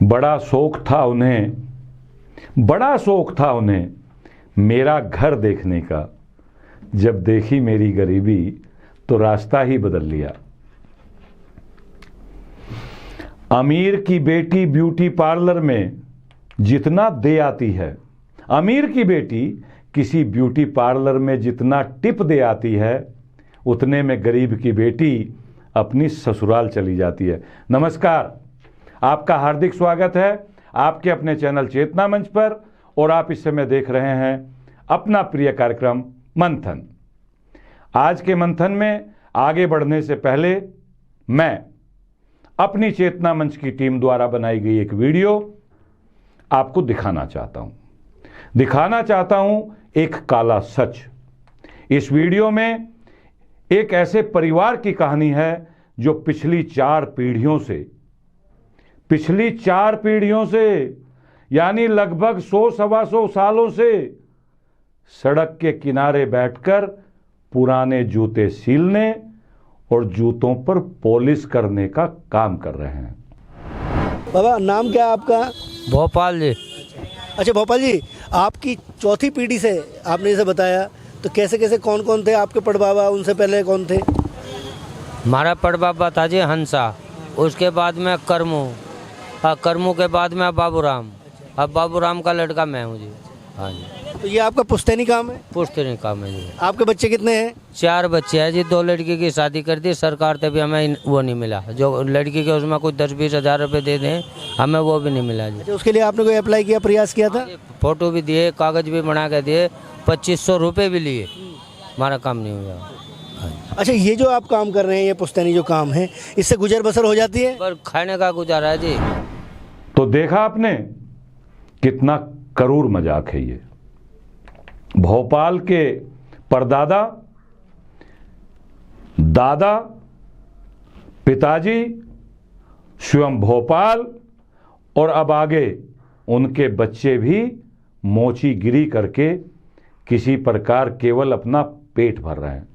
बड़ा शौक था उन्हें मेरा घर देखने का। जब देखी मेरी गरीबी तो रास्ता ही बदल लिया। अमीर की बेटी ब्यूटी पार्लर में जितना दे आती है, अमीर की बेटी किसी ब्यूटी पार्लर में जितना टिप दे आती है, उतने में गरीब की बेटी अपनी ससुराल चली जाती है। नमस्कार, आपका हार्दिक स्वागत है आपके अपने चैनल चेतना मंच पर, और आप इस समय देख रहे हैं अपना प्रिय कार्यक्रम मंथन। आज के मंथन में आगे बढ़ने से पहले मैं अपनी चेतना मंच की टीम द्वारा बनाई गई एक वीडियो आपको दिखाना चाहता हूं एक काला सच। इस वीडियो में एक ऐसे परिवार की कहानी है जो पिछली 4 पीढ़ियों से यानी लगभग 100-125 सालों से सड़क के किनारे बैठकर पुराने जूते सीलने और जूतों पर पॉलिश करने का काम कर रहे हैं। बाबा, नाम क्या है आपका? भोपाल जी। अच्छा भोपाल जी, आपकी 4थी पीढ़ी से आपने इसे बताया, तो कैसे कैसे कौन कौन थे आपके पड़बाबा? उनसे पहले कौन थे? हमारा पड़बाबा था जी हंसा, उसके बाद में करमू, करमू के बाद में बाबूराम, अब बाबूराम का लड़का मैं हूँ जी। हाँ जी। तो ये आपका पुश्तैनी काम है? पुश्तैनी काम है जी। आपके बच्चे कितने हैं? 4 बच्चे हैं जी। 2 लड़की की शादी कर दी सरकार से, भी हमें वो नहीं मिला। जो लड़की के उसमें कुछ 10-20 हज़ार रुपये दे दें, हमें वो भी नहीं मिला जी। अच्छा, उसके लिए आपने कोई अप्लाई किया, प्रयास किया था? फोटो भी दिए, कागज भी बना के दिए, 2500 रुपये भी लिए, हमारा काम नहीं हुआ। अच्छा, ये जो आप काम कर रहे हैं, ये पुश्तैनी जो काम है, इससे गुजर बसर हो जाती है? पर खाने का गुजारा है जी। तो देखा आपने कितना करूर मजाक है ये। भोपाल के परदादा, दादा, पिताजी स्वयं भोपाल, और अब आगे उनके बच्चे भी मोचीगिरी करके किसी प्रकार केवल अपना पेट भर रहे हैं।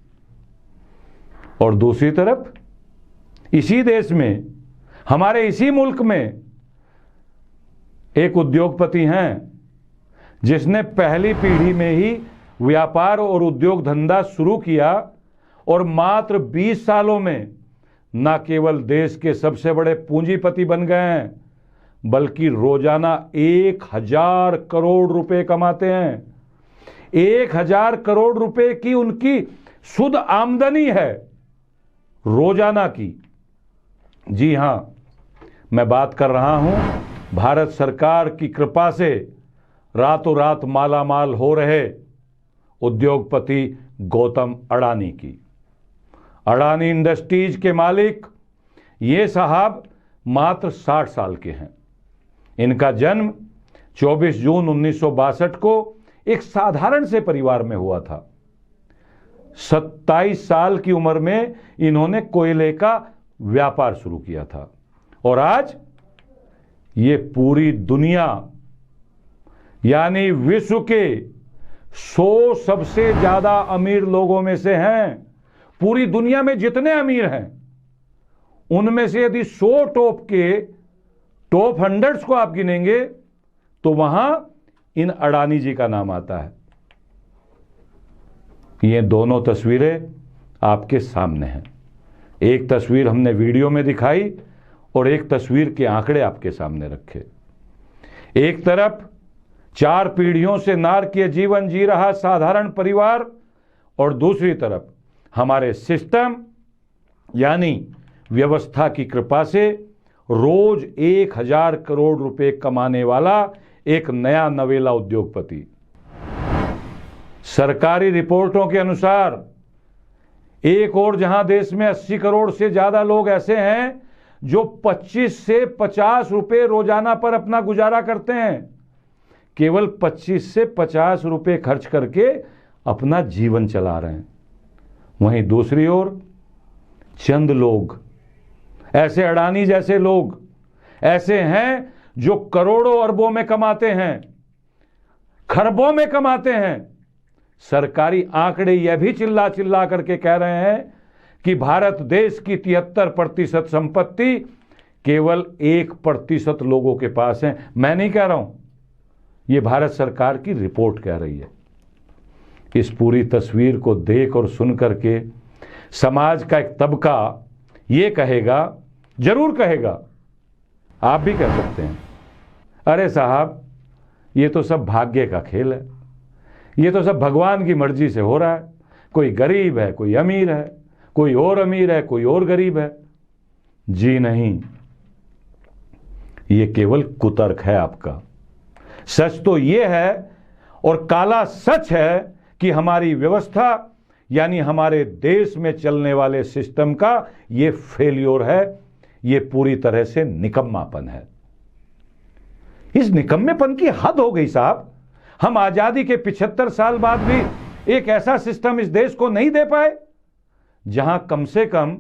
और दूसरी तरफ इसी देश में, हमारे इसी मुल्क में एक उद्योगपति हैं जिसने पहली पीढ़ी में ही व्यापार और उद्योग धंधा शुरू किया, और मात्र 20 सालों में न केवल देश के सबसे बड़े पूंजीपति बन गए हैं, बल्कि रोजाना 1000 करोड़ रुपए कमाते हैं। 1000 करोड़ रुपए की उनकी शुद्ध आमदनी है रोजाना की। जी हां, मैं बात कर रहा हूं भारत सरकार की कृपा से रातों रात मालामाल हो रहे उद्योगपति गौतम अडानी की। अडानी इंडस्ट्रीज के मालिक ये साहब मात्र 60 साल के हैं। इनका जन्म 24 जून 1962 को एक साधारण से परिवार में हुआ था। 27 साल की उम्र में इन्होंने कोयले का व्यापार शुरू किया था, और आज ये पूरी दुनिया यानी विश्व के 100 सबसे ज्यादा अमीर लोगों में से हैं। पूरी दुनिया में जितने अमीर हैं, उनमें से यदि 100 टॉप 100 को आप गिनेंगे तो वहां इन अडानी जी का नाम आता है। ये दोनों तस्वीरें आपके सामने हैं। एक तस्वीर हमने वीडियो में दिखाई और एक तस्वीर के आंकड़े आपके सामने रखे। एक तरफ 4 पीढ़ियों से नारकीय जीवन जी रहा साधारण परिवार, और दूसरी तरफ हमारे सिस्टम यानी व्यवस्था की कृपा से रोज 1000 करोड़ रुपए कमाने वाला एक नया नवेला उद्योगपति। सरकारी रिपोर्टों के अनुसार एक और जहां देश में 80 करोड़ से ज्यादा लोग ऐसे हैं जो 25 से 50 रुपए रोजाना पर अपना गुजारा करते हैं, केवल 25 से 50 रुपए खर्च करके अपना जीवन चला रहे हैं। वहीं दूसरी ओर चंद लोग, ऐसे अडानी जैसे लोग ऐसे हैं जो करोड़ों अरबों में कमाते हैं, खरबों में कमाते हैं। सरकारी आंकड़े यह भी चिल्ला चिल्ला करके कह रहे हैं कि भारत देश की 73% संपत्ति केवल 1% लोगों के पास हैं। मैं नहीं कह रहा हूं, ये भारत सरकार की रिपोर्ट कह रही है। इस पूरी तस्वीर को देख और सुन करके समाज का एक तबका ये कहेगा, जरूर कहेगा, आप भी कह सकते हैं, अरे साहब ये तो सब भाग्य का खेल है, ये तो सब भगवान की मर्जी से हो रहा है। कोई गरीब है, कोई अमीर है, कोई और अमीर है, कोई और गरीब है। जी नहीं, ये केवल कुतर्क है आपका। सच तो ये है और काला सच है कि हमारी व्यवस्था यानी हमारे देश में चलने वाले सिस्टम का ये फेल्योर है, ये पूरी तरह से निकम्मापन है। इस निकम्मेपन की हद हो गई साहब। हम आजादी के 75 साल बाद भी एक ऐसा सिस्टम इस देश को नहीं दे पाए जहां कम से कम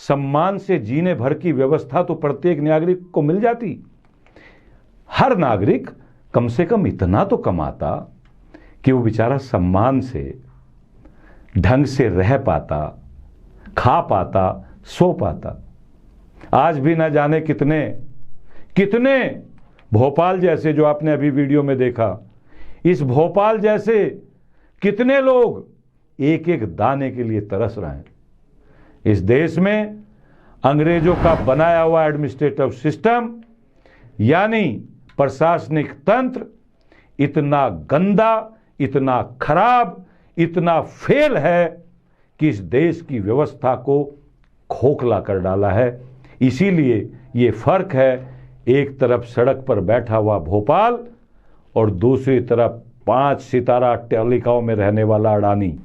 सम्मान से जीने भर की व्यवस्था तो प्रत्येक नागरिक को मिल जाती। हर नागरिक कम से कम इतना तो कमाता कि वो बेचारा सम्मान से ढंग से रह पाता, खा पाता, सो पाता। आज भी ना जाने कितने कितने भोपाल जैसे, जो आपने अभी वीडियो में देखा, इस भोपाल जैसे कितने लोग एक एक दाने के लिए तरस रहे हैं। इस देश में अंग्रेजों का बनाया हुआ एडमिनिस्ट्रेटिव सिस्टम यानी प्रशासनिक तंत्र इतना गंदा, इतना खराब, इतना फेल है कि इस देश की व्यवस्था को खोखला कर डाला है। इसीलिए ये फर्क है, एक तरफ सड़क पर बैठा हुआ भोपाल और दूसरी तरफ 5 सितारा अट्टालिकाओं में रहने वाला अडानी।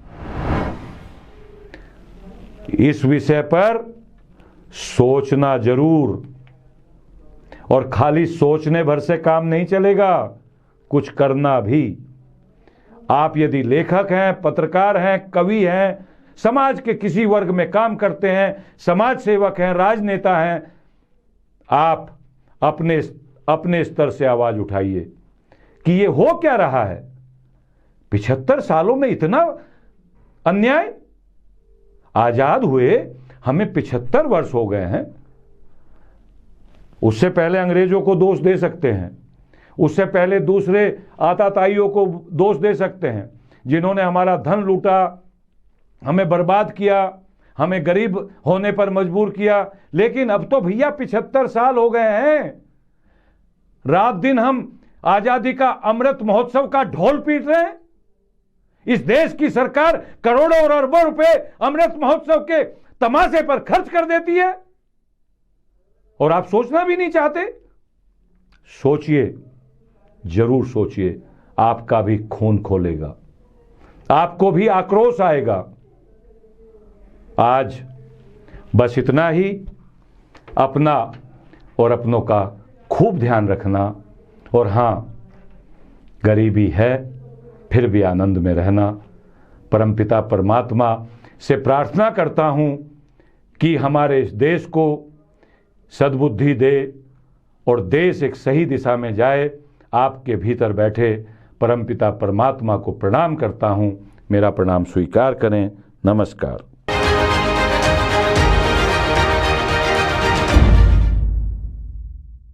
इस विषय पर सोचना जरूर, और खाली सोचने भर से काम नहीं चलेगा, कुछ करना भी। आप यदि लेखक हैं, पत्रकार हैं, कवि हैं, समाज के किसी वर्ग में काम करते हैं, समाज सेवक हैं, राजनेता हैं, आप अपने स्तर से आवाज उठाइए कि ये हो क्या रहा है। 75 सालों में इतना अन्याय। आजाद हुए हमें 75 वर्ष हो गए हैं। उससे पहले अंग्रेजों को दोष दे सकते हैं, उससे पहले दूसरे आताताइयों को दोष दे सकते हैं जिन्होंने हमारा धन लूटा, हमें बर्बाद किया, हमें गरीब होने पर मजबूर किया। लेकिन अब तो भैया 75 साल हो गए हैं। रात दिन हम आजादी का अमृत महोत्सव का ढोल पीट रहे हैं। इस देश की सरकार करोड़ों और अरबों रुपए अमृत महोत्सव के तमाशे पर खर्च कर देती है और आप सोचना भी नहीं चाहते। सोचिए, जरूर सोचिए, आपका भी खून खोलेगा, आपको भी आक्रोश आएगा। आज बस इतना ही। अपना और अपनों का खूब ध्यान रखना, और हां, गरीबी है फिर भी आनंद में रहना। परमपिता परमात्मा से प्रार्थना करता हूं कि हमारे इस देश को सद्बुद्धि दे और देश एक सही दिशा में जाए। आपके भीतर बैठे परमपिता परमात्मा को प्रणाम करता हूं। मेरा प्रणाम स्वीकार करें। नमस्कार।